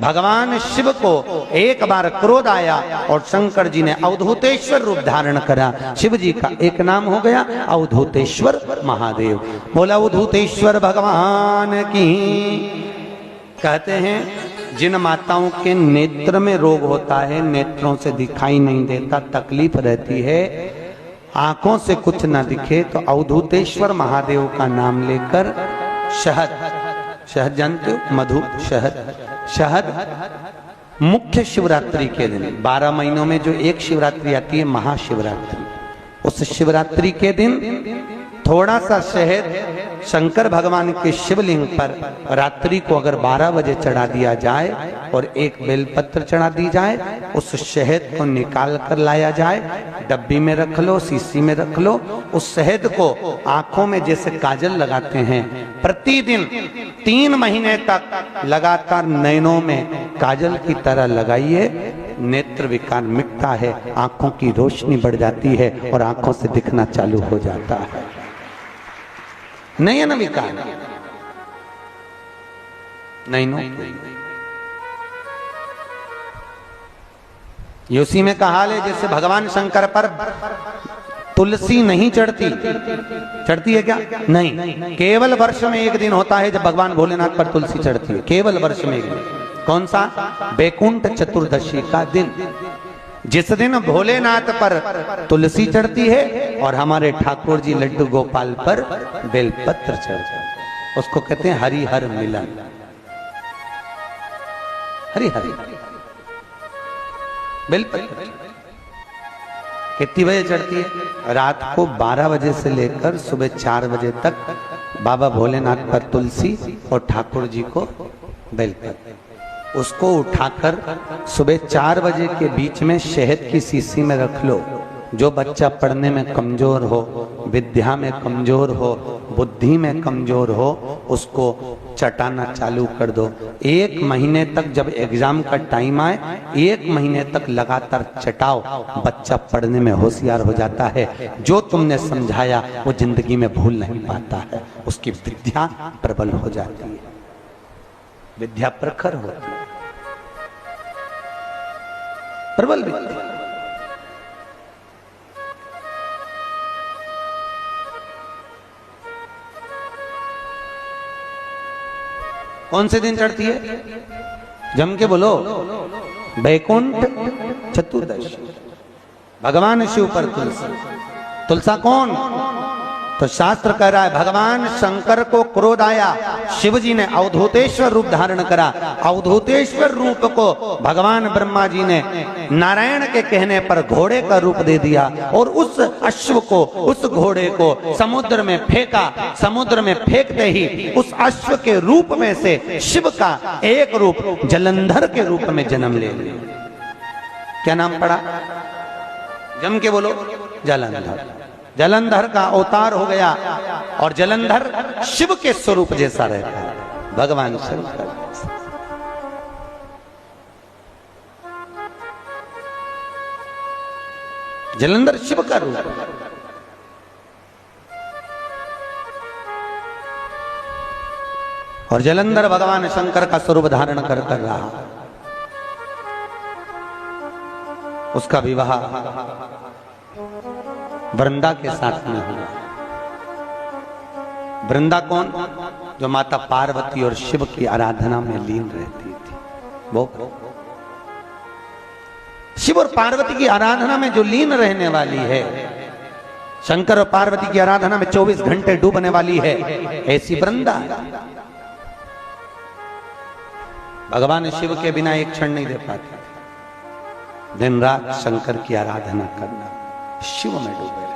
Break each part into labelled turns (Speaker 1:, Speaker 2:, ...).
Speaker 1: भगवान शिव को एक बार क्रोध आया और शंकर जी ने अवधूतेश्वर रूप धारण करा। शिव जी का एक नाम हो गया अवधूतेश्वर महादेव। बोला अवधूतेश्वर भगवान की। कहते हैं जिन माताओं के नेत्र में रोग होता है, नेत्रों से दिखाई नहीं देता, तकलीफ रहती है, आंखों से कुछ ना दिखे, तो अवधूतेश्वर महादेव का नाम लेकर शहद, शहद जानते हो, मधु, शहद मुख्य शिवरात्रि के दिन 12 महीनों में जो एक शिवरात्रि आती है महाशिवरात्रि, उस शिवरात्रि के दिन थोड़ा सा शहद शंकर भगवान के शिवलिंग पर रात्रि को अगर 12 बजे चढ़ा दिया जाए और एक बेलपत्र चढ़ा दी जाए, उस शहद को निकाल कर लाया जाए, डब्बी में रख लो, शीशी में रख लो, उस शहद को आंखों में जैसे काजल लगाते हैं, प्रतिदिन 3 महीने तक लगातार नयनों में काजल की तरह लगाइए। नेत्र विकार मिटता है, आंखों की रोशनी बढ़ जाती है और आंखों से दिखना चालू हो जाता है। नयन विकार नैनो ये उसी में का हाल है जैसे भगवान शंकर पर तुलसी नहीं चढ़ती, चढ़ती है क्या? नहीं, केवल वर्ष में एक दिन होता है जब भगवान भोलेनाथ पर तुलसी चढ़ती है, केवल वर्ष में एक दिन। कौन सा? बैकुंठ चतुर्दशी का दिन, जिस दिन भोलेनाथ पर तुलसी चढ़ती है और हमारे ठाकुर जी लड्डू गोपाल पर बेलपत्र चढ़ता है। उसको कहते हैं हरिहर मिलन। हरिहर बेलपत्र कितनी बजे चढ़ती है? रात को 12 बजे से लेकर सुबह 4 बजे तक बाबा भोलेनाथ पर तुलसी और ठाकुर जी को बेलपत्र। उसको उठाकर सुबह 4 बजे के बीच में शहद की शीशी में रख लो। जो बच्चा पढ़ने में कमजोर हो, विद्या में कमजोर हो, बुद्धि में कमजोर हो, उसको चटाना चालू कर दो। 1 महीने तक, जब एग्जाम का टाइम आए, 1 महीने तक लगातार चटाओ, बच्चा पढ़ने में होशियार हो जाता है। जो तुमने समझाया वो जिंदगी में भूल नहीं पाता है, उसकी विद्या प्रबल हो जाती है, विद्या प्रखर होती है, प्रबल विद्या। कौन से दिन चढ़ती है? जम के बोलो। बैकुंठ चतुर्दशी, भगवान शिव पर तुलसी। तुलसा कौन? तो शास्त्र कह रहा है भगवान शंकर को क्रोध आया, शिव जी ने अवधूतेश्वर रूप धारण करा। अवधूतेश्वर रूप को भगवान ब्रह्मा जी ने नारायण के कहने पर घोड़े का रूप दे दिया और उस अश्व को, उस घोड़े को समुद्र में फेंका। समुद्र में फेंकते ही उस अश्व के रूप में से शिव का एक रूप जलंधर के रूप में जन्म ले लिया। क्या नाम पड़ा? जम के बोलो। जलंधर। जलंधर का अवतार हो गया और जलंधर शिव के स्वरूप जैसा रहता है, भगवान शंकर। जलंधर शिव का रूप, और जलंधर भगवान शंकर का स्वरूप धारण कर रहा। उसका विवाह वृंदा के साथ में हुआ। वृंदा कौन? जो माता पार्वती और शिव की आराधना में लीन रहती थी। वो शिव और पार्वती की आराधना में जो लीन रहने वाली है, शंकर और पार्वती की आराधना में 24 घंटे डूबने वाली है, ऐसी वृंदा। भगवान शिव के बिना एक क्षण नहीं दे पाते, दिन रात शंकर की आराधना करना, शिव में डूबे रहे।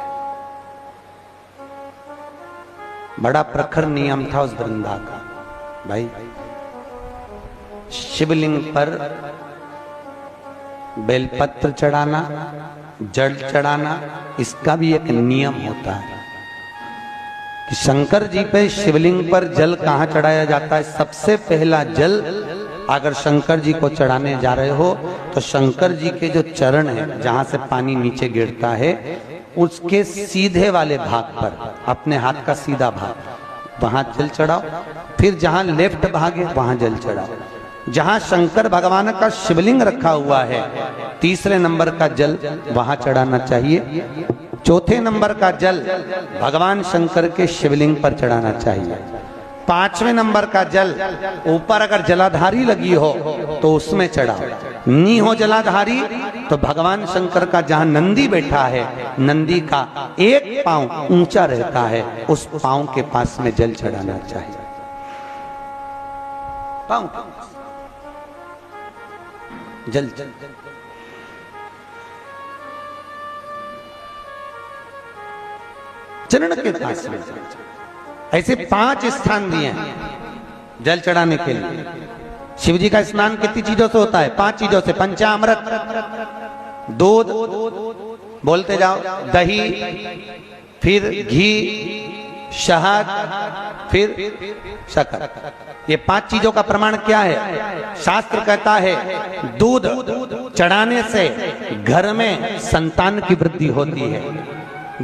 Speaker 1: बड़ा प्रखर नियम था उस वृंदा का। भाई, शिवलिंग पर बेलपत्र चढ़ाना, जल चढ़ाना, इसका भी एक नियम होता है कि शंकर जी पे शिवलिंग पर जल कहां चढ़ाया जाता है। सबसे पहला जल अगर शंकर जी को चढ़ाने जा रहे हो तो शंकर जी के जो चरण है, जहां से पानी नीचे गिरता है, उसके सीधे वाले भाग पर, अपने हाथ का सीधा भाग, वहां जल चढ़ाओ। फिर जहां लेफ्ट भाग है वहां जल चढ़ाओ। जहां शंकर भगवान का शिवलिंग रखा हुआ है, तीसरे नंबर का जल वहां चढ़ाना चाहिए। चौथे नंबर का जल भगवान शंकर के शिवलिंग पर चढ़ाना चाहिए। पांचवें नंबर का जल ऊपर अगर जलाधारी लगी हो तो उसमें चढ़ाओ, नी हो जलाधारी तो भगवान शंकर का जहां नंदी बैठा है, नंदी का एक पांव ऊंचा रहता है, उस पांव के पास में जल चढ़ाना चाहिए। पांव जल चरण के पास में। ऐसे 5 स्थान दिए हैं जल चढ़ाने के लिए। शिव जी का स्नान कितनी चीजों से होता है? 5 चीजों से। पंचामृत, दूध, बोलते जाओ, दही, फिर घी, शहद, फिर शक्कर। ये 5 चीजों का प्रमाण क्या है? शास्त्र कहता है दूध चढ़ाने से घर में संतान की वृद्धि होती है।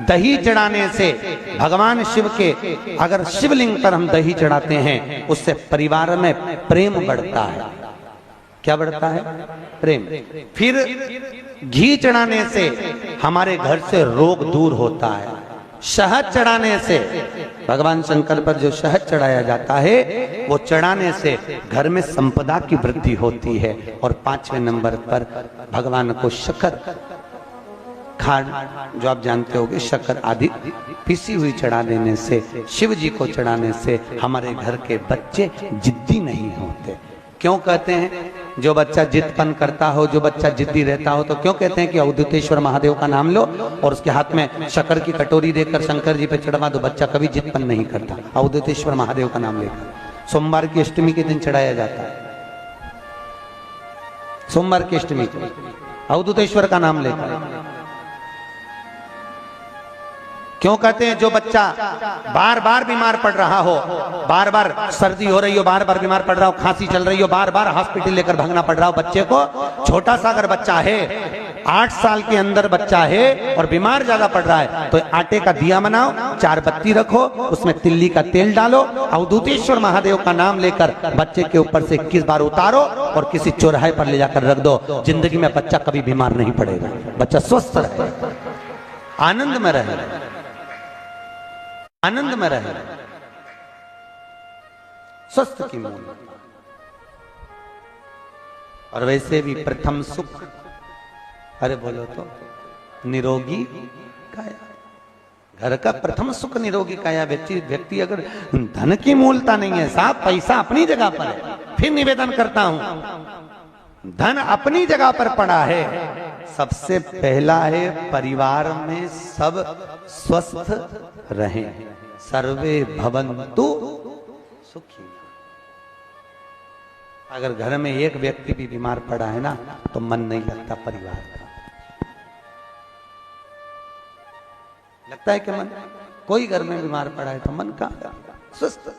Speaker 1: दही चढ़ाने से भगवान शिव के, अगर शिवलिंग पर हम दही चढ़ाते हैं, उससे परिवार में प्रेम बढ़ता है। क्या बढ़ता है? प्रेम। फिर घी चढ़ाने से हमारे घर से रोग दूर होता है। शहद चढ़ाने से, भगवान शंकर पर जो शहद चढ़ाया जाता है, वो चढ़ाने से घर में संपदा की वृद्धि होती है। और 5वें नंबर पर भगवान को शक्कर, खांड जो आप जानते होंगे, शक्कर आदि पिसी हुई चढ़ा देने से, शिव जी को चढ़ाने से हमारे घर के बच्चे जिद्दी नहीं होते। क्यों कहते हैं? जो बच्चा जिद्दपन करता हो, जो बच्चा जिद्दी रहता हो, तो क्यों कहते हैं कि अवधूतेश्वर महादेव का नाम लो और उसके हाथ में शक्कर की कटोरी देकर शंकर जी पे चढ़वा दो, बच्चा कभी जिद्दपन नहीं करता। अवधूतेश्वर महादेव का नाम लेकर सोमवार की अष्टमी के दिन चढ़ाया जाता है। सोमवार की अष्टमी को अवधूतेश्वर का नाम लेकर। क्यों कहते हैं? जो बच्चा बार बार बीमार पड़ रहा हो, बार बार सर्दी हो रही हो, बार बार बीमार पड़ रहा हो, खांसी चल रही हो, बार बार हॉस्पिटल लेकर भागना पड़ रहा हो बच्चे को, छोटा सा अगर बच्चा है, 8 साल के अंदर बच्चा है और बीमार ज्यादा पड़ रहा है, तो आटे का दिया बनाओ, 4 बत्ती रखो, उसमें तिल्ली का तेल डालो, अवधूतेश्वर महादेव का नाम लेकर बच्चे के ऊपर से 21 बार उतारो और किसी चौराहे पर ले जाकर रख दो। जिंदगी में बच्चा कभी बीमार नहीं पड़ेगा, बच्चा स्वस्थ रहे, आनंद में रहे, आनंद में रहे, स्वस्थ की मूल। और वैसे भी प्रथम सुख, अरे बोलो तो, निरोगी काया। घर का प्रथम सुख निरोगी काया। व्यक्ति अगर धन की मूलता नहीं है, साहब पैसा अपनी जगह पर है, फिर निवेदन करता हूं, धन अपनी जगह पर पड़ा है। सबसे पहला है परिवार में सब स्वस्थ रहें, सर्वे भवन्तु सुखी। अगर घर में एक व्यक्ति भी बीमार पड़ा है ना, तो मन नहीं लगता परिवार का। लगता है कि मन, कोई घर में बीमार पड़ा है तो मन कहाँ, स्वस्थ